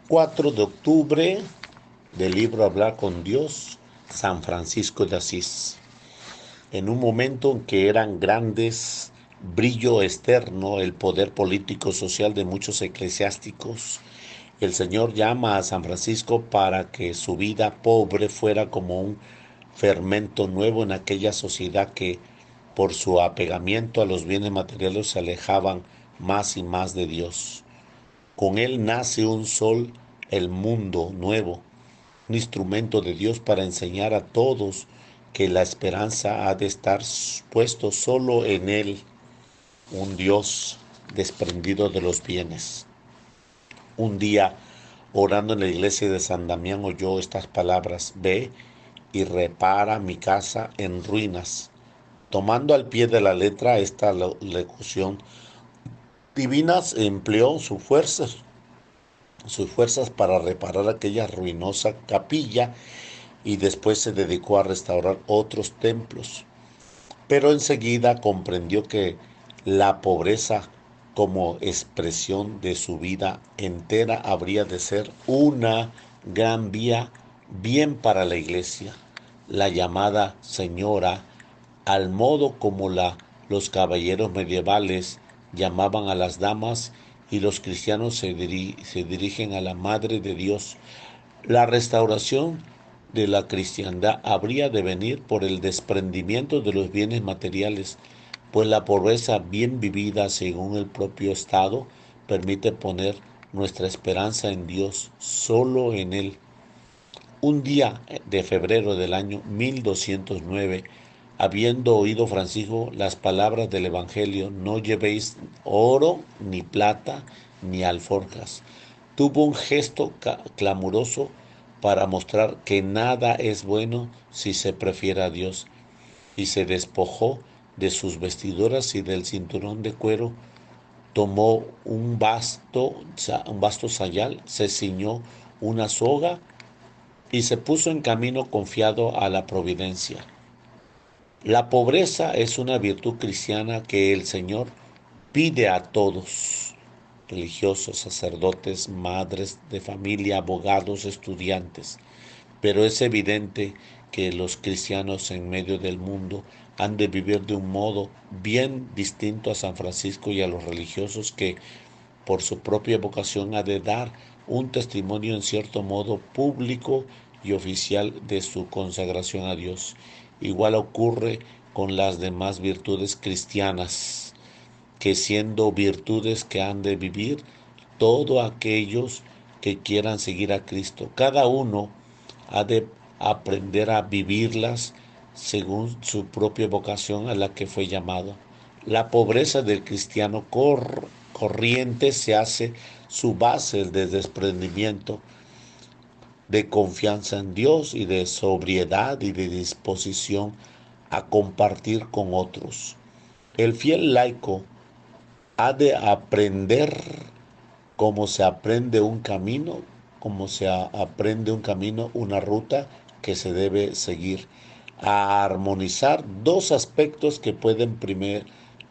4 de octubre del libro Hablar con Dios, San Francisco de Asís. En un momento en que eran grandes, brillo externo, el poder político social de muchos eclesiásticos, el Señor llama a San Francisco para que su vida pobre fuera como un fermento nuevo en aquella sociedad que, por su apegamiento a los bienes materiales, se alejaban más y más de Dios. Con él nace un sol, el mundo nuevo, un instrumento de Dios para enseñar a todos que la esperanza ha de estar puesto solo en él, un Dios desprendido de los bienes. Un día, orando en la iglesia de San Damián, oyó estas palabras: ve y repara mi casa en ruinas. Tomando al pie de la letra esta locución divina, empleó sus fuerzas para reparar aquella ruinosa capilla y después se dedicó a restaurar otros templos. Pero enseguida comprendió que la pobreza como expresión de su vida entera habría de ser una gran vía bien para la iglesia, la llamada señora, al modo como los caballeros medievales llamaban a las damas y los cristianos se dirigen a la Madre de Dios. La restauración de la cristiandad habría de venir por el desprendimiento de los bienes materiales, pues la pobreza bien vivida según el propio Estado permite poner nuestra esperanza en Dios, solo en Él. Un día de febrero del año 1209, habiendo oído Francisco las palabras del Evangelio: no llevéis oro, ni plata, ni alforjas, tuvo un gesto clamoroso para mostrar que nada es bueno si se prefiere a Dios, y se despojó de sus vestiduras y del cinturón de cuero, tomó un vasto sayal, se ciñó una soga y se puso en camino confiado a la providencia. La pobreza es una virtud cristiana que el Señor pide a todos: religiosos, sacerdotes, madres de familia, abogados, estudiantes. Pero es evidente que los cristianos en medio del mundo han de vivir de un modo bien distinto a San Francisco y a los religiosos que, por su propia vocación, ha de dar un testimonio en cierto modo público y oficial de su consagración a Dios. Igual ocurre con las demás virtudes cristianas, que siendo virtudes que han de vivir todos aquellos que quieran seguir a Cristo, cada uno ha de aprender a vivirlas según su propia vocación a la que fue llamado. La pobreza del cristiano corriente se hace su base de desprendimiento, de confianza en Dios y de sobriedad y de disposición a compartir con otros. El fiel laico ha de aprender como se aprende un camino, una ruta que se debe seguir, a armonizar dos aspectos que pueden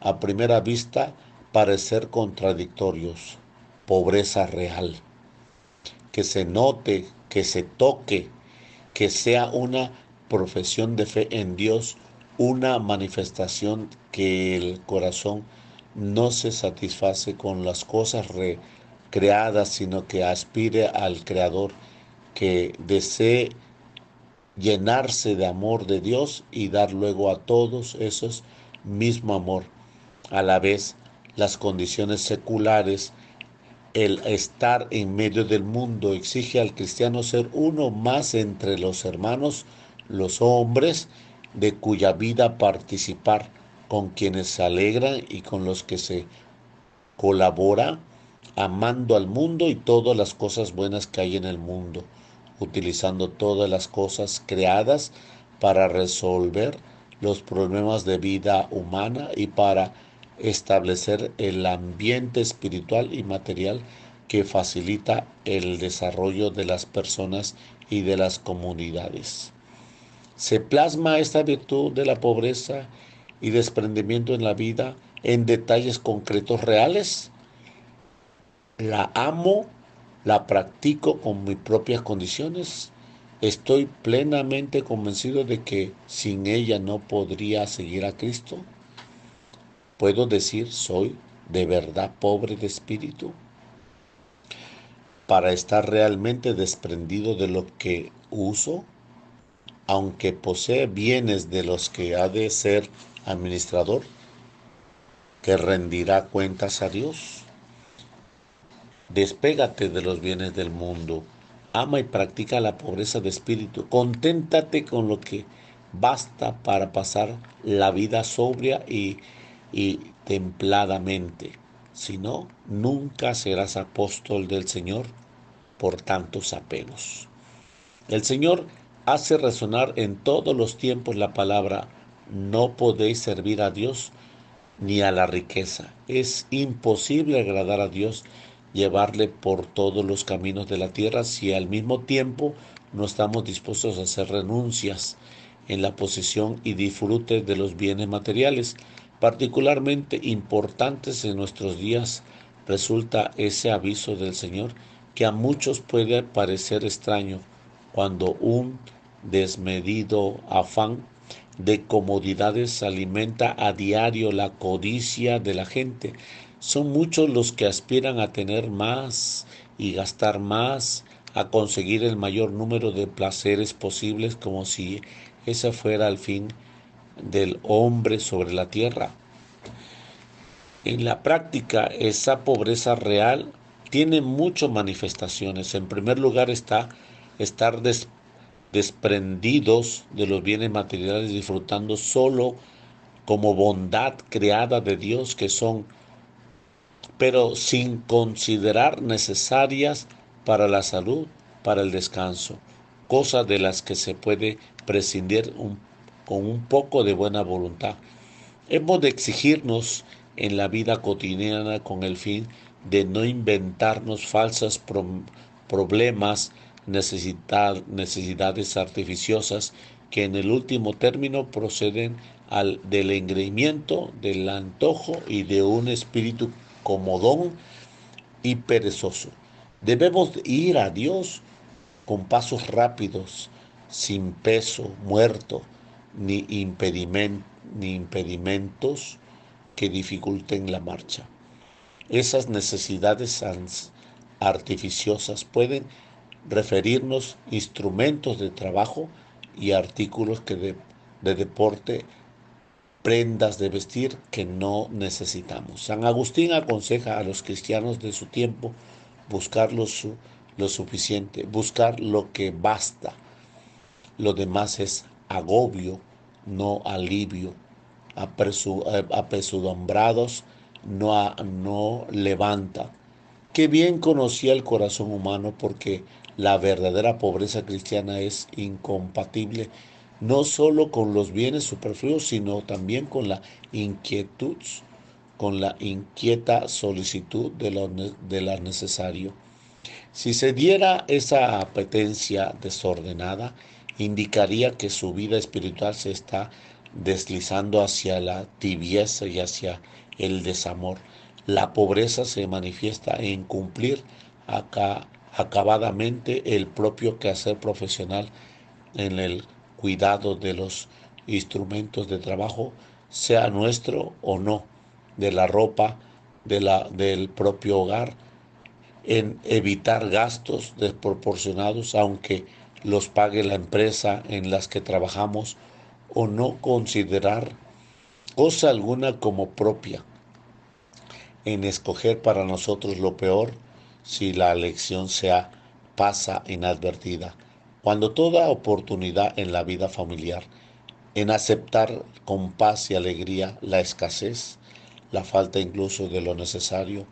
a primera vista parecer contradictorios: pobreza real, que se note, que se toque, que sea una profesión de fe en Dios, una manifestación que el corazón no se satisface con las cosas creadas, sino que aspire al Creador, que desee llenarse de amor de Dios y dar luego a todos esos mismo amor. A la vez, las condiciones seculares, el estar en medio del mundo, exige al cristiano ser uno más entre los hermanos, los hombres, de cuya vida participar, con quienes se alegran y con los que se colabora, amando al mundo y todas las cosas buenas que hay en el mundo, utilizando todas las cosas creadas para resolver los problemas de vida humana y para establecer el ambiente espiritual y material que facilita el desarrollo de las personas y de las comunidades. Se plasma esta virtud de la pobreza y desprendimiento en la vida en detalles concretos reales. La amo la practico con mis propias condiciones. Estoy plenamente convencido de que sin ella no podría seguir a Cristo. Puedo decir, soy de verdad pobre de espíritu para estar realmente desprendido de lo que uso, aunque posee bienes de los que ha de ser administrador, que rendirá cuentas a Dios. Despégate de los bienes del mundo. Ama y practica la pobreza de espíritu. Conténtate con lo que basta para pasar la vida sobria y templadamente. Si no, nunca serás apóstol del Señor por tantos apegos. El Señor hace resonar en todos los tiempos la palabra: no podéis servir a Dios ni a la riqueza. Es imposible agradar a Dios, llevarle por todos los caminos de la tierra, si al mismo tiempo no estamos dispuestos a hacer renuncias en la posesión y disfrute de los bienes materiales. Particularmente importantes en nuestros días resulta ese aviso del Señor, que a muchos puede parecer extraño, cuando un desmedido afán de comodidades alimenta a diario la codicia de la gente. Son muchos los que aspiran a tener más y gastar más, a conseguir el mayor número de placeres posibles, como si ese fuera el fin del hombre sobre la tierra. En la práctica, esa pobreza real tiene muchas manifestaciones. En primer lugar está estar desprendidos de los bienes materiales, disfrutando solo como bondad creada de Dios que son, pero sin considerar necesarias para la salud, para el descanso, cosas de las que se puede prescindir con un poco de buena voluntad. Hemos de exigirnos en la vida cotidiana con el fin de no inventarnos falsos problemas, necesidades artificiosas que en el último término proceden del engreimiento, del antojo y de un espíritu comodón y perezoso. Debemos ir a Dios con pasos rápidos, sin peso muerto, ni impedimentos que dificulten la marcha. Esas necesidades artificiosas pueden referirnos instrumentos de trabajo y artículos de deporte, prendas de vestir que no necesitamos. San Agustín aconseja a los cristianos de su tiempo buscar lo suficiente, buscar lo que basta. Lo demás es agobio, no alivio. Apesadumbrados no levanta. Qué bien conocía el corazón humano, porque la verdadera pobreza cristiana es incompatible no solo con los bienes superfluos, sino también con la inquietud, con la inquieta solicitud de lo necesario. Si se diera esa apetencia desordenada, indicaría que su vida espiritual se está deslizando hacia la tibieza y hacia el desamor. La pobreza se manifiesta en cumplir acabadamente el propio quehacer profesional, en el cuidado de los instrumentos de trabajo, sea nuestro o no, de la ropa, del propio hogar, en evitar gastos desproporcionados, aunque los pague la empresa en las que trabajamos, o no considerar cosa alguna como propia, en escoger para nosotros lo peor si la elección pasa inadvertida. Cuando toda oportunidad en la vida familiar, en aceptar con paz y alegría la escasez, la falta incluso de lo necesario,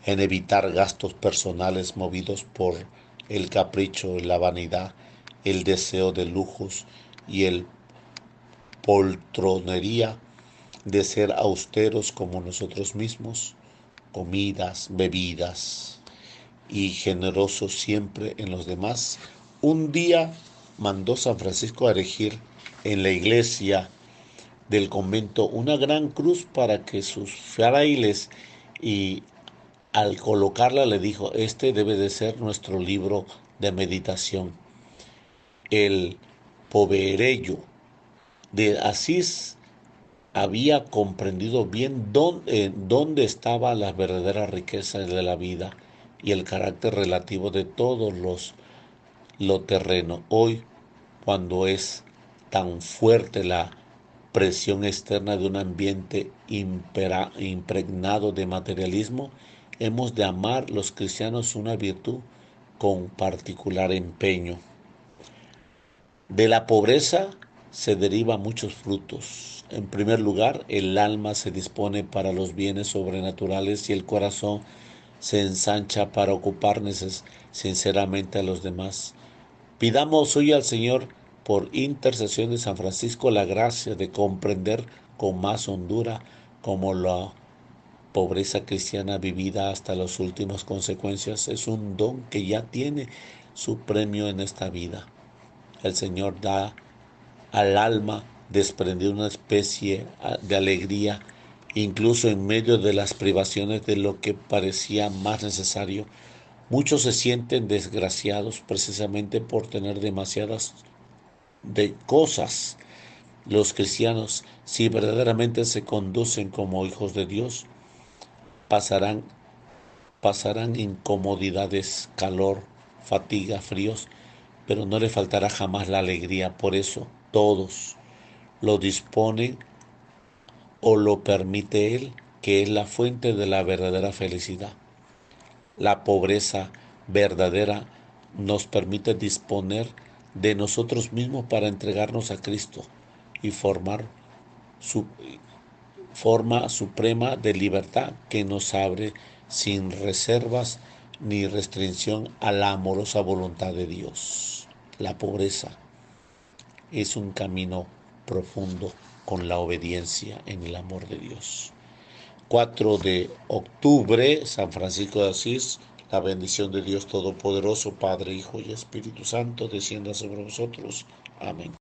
en evitar gastos personales movidos por el capricho, la vanidad, el deseo de lujos y el poltronería de ser austeros como nosotros mismos, comidas, bebidas, y generosos siempre en los demás. Un día mandó San Francisco a erigir en la iglesia del convento una gran cruz para que sus frailes y al colocarla le dijo, este debe de ser nuestro libro de meditación. El Poverello de Asís había comprendido bien dónde estaba la verdadera riqueza de la vida y el carácter relativo de todos lo terreno. Hoy, cuando es tan fuerte la presión externa de un ambiente impregnado de materialismo, hemos de amar los cristianos una virtud con particular empeño. De la pobreza se derivan muchos frutos. En primer lugar, el alma se dispone para los bienes sobrenaturales y el corazón se ensancha para ocupar sinceramente a los demás. Pidamos hoy al Señor, por intercesión de San Francisco, la gracia de comprender con más hondura cómo la pobreza cristiana vivida hasta las últimas consecuencias es un don que ya tiene su premio en esta vida. El Señor da al alma desprendió una especie de alegría, incluso en medio de las privaciones de lo que parecía más necesario. Muchos se sienten desgraciados precisamente por tener demasiadas de cosas. Los cristianos, si verdaderamente se conducen como hijos de Dios, pasarán, pasarán incomodidades, calor, fatiga, fríos, pero no le faltará jamás la alegría. Por eso todos lo disponen o lo permite Él, que es la fuente de la verdadera felicidad. La pobreza verdadera nos permite disponer de nosotros mismos para entregarnos a Cristo y formar su forma suprema de libertad que nos abre sin reservas ni restricción a la amorosa voluntad de Dios. La pobreza es un camino profundo con la obediencia en el amor de Dios. 4 de octubre, San Francisco de Asís, la bendición de Dios Todopoderoso, Padre, Hijo y Espíritu Santo, descienda sobre vosotros. Amén.